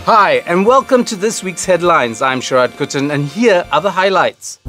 Hi, and welcome to this week's headlines. I'm Sharaad Kuttan, and here are the highlights.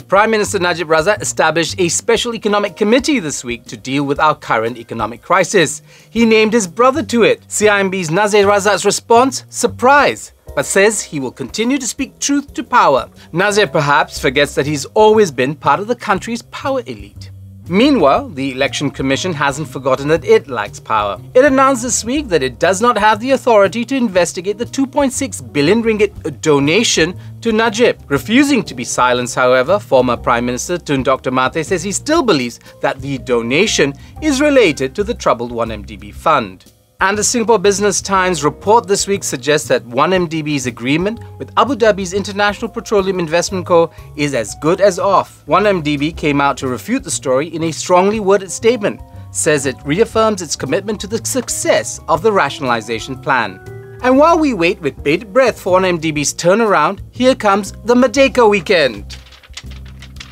Prime Minister Najib Razak established a special economic committee this week to deal with our current economic crisis. He named his brother to it. CIMB's Najib Razak's response? Surprise, but says he will continue to speak truth to power. Najib perhaps forgets that he's always been part of the country's power elite. Meanwhile, the Election Commission hasn't forgotten that it likes power. It announced this week that it does not have the authority to investigate the 2.6 billion ringgit donation to Najib. Refusing to be silenced, however, former Prime Minister Tun Dr. Mahathir says he still believes that the donation is related to the troubled 1MDB fund. And the Singapore Business Times report this week suggests that 1MDB's agreement with Abu Dhabi's International Petroleum Investment Co. is as good as off. 1MDB came out to refute the story in a strongly worded statement, says it reaffirms its commitment to the success of the rationalization plan. And while we wait with bated breath for 1MDB's turnaround, here comes the Merdeka weekend.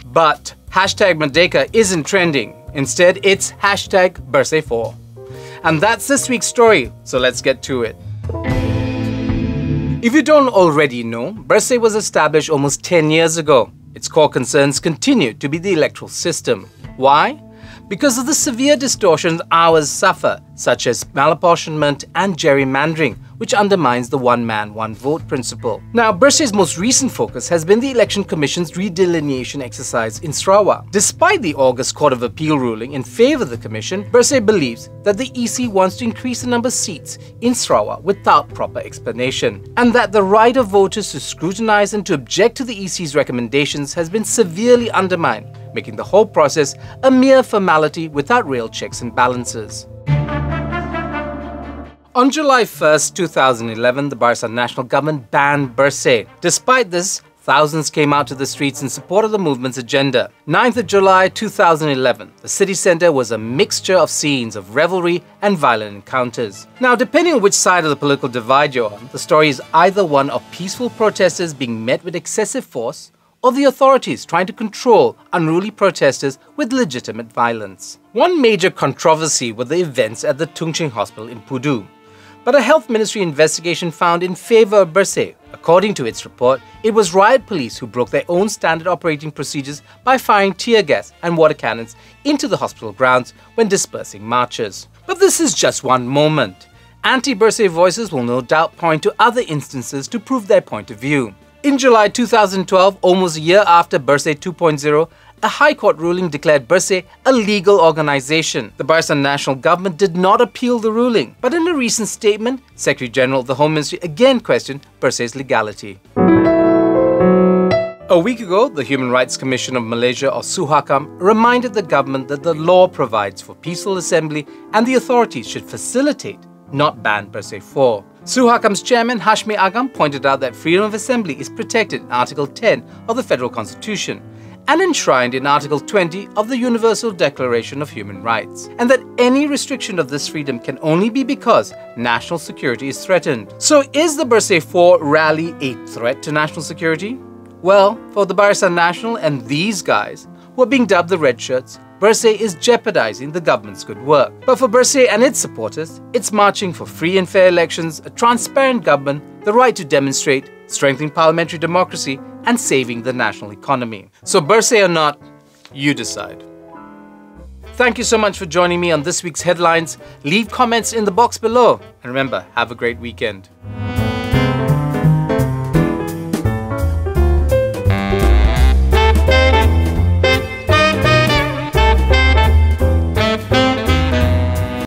But hashtag Merdeka isn't trending. Instead, it's hashtag #Bersih4. And that's this week's story, so let's get to it. If you don't already know, Bersih was established almost 10 years ago. Its core concerns continue to be the electoral system. Why? Because of the severe distortions ours suffer, such as malapportionment and gerrymandering, which undermines the one man, one vote principle. Now, Bersih's most recent focus has been the Election Commission's redelineation exercise in Sarawak. Despite the August Court of Appeal ruling in favour of the Commission, Bersih believes that the EC wants to increase the number of seats in Sarawak without proper explanation, and that the right of voters to scrutinise and to object to the EC's recommendations has been severely undermined, making the whole process a mere formality without real checks and balances. On July 1st, 2011, the Barisan National Government banned Bersih. Despite this, thousands came out to the streets in support of the movement's agenda. 9th of July 2011, the city centre was a mixture of scenes of revelry and violent encounters. Now, depending on which side of the political divide you're on, the story is either one of peaceful protesters being met with excessive force, or the authorities trying to control unruly protesters with legitimate violence. One major controversy were the events at the Tung Ching Hospital in Pudu. But a Health Ministry investigation found in favour of Bersih. According to its report, it was riot police who broke their own standard operating procedures by firing tear gas and water cannons into the hospital grounds when dispersing marchers. But this is just one moment. Anti-Bersih voices will no doubt point to other instances to prove their point of view. In July 2012, almost a year after Bersih 2.0, a High Court ruling declared Bersih a legal organisation. The Barisan National Government did not appeal the ruling, but in a recent statement, Secretary General of the Home Ministry again questioned Bersih's legality. A week ago, the Human Rights Commission of Malaysia, or Suhakam, reminded the government that the law provides for peaceful assembly and the authorities should facilitate, not ban Bersih4. Suhakam's chairman, Hashmi Agam, pointed out that freedom of assembly is protected in Article 10 of the Federal Constitution and enshrined in Article 20 of the Universal Declaration of Human Rights, and that any restriction of this freedom can only be because national security is threatened. So is the Bersih4 rally a threat to national security? Well, for the Barisan National and these guys, who are being dubbed the Red Shirts, Bersih is jeopardizing the government's good work. But for Bersih and its supporters, it's marching for free and fair elections, a transparent government, the right to demonstrate, strengthening parliamentary democracy, and saving the national economy. So Bersih or not, you decide. Thank you so much for joining me on this week's headlines. Leave comments in the box below. And remember, have a great weekend.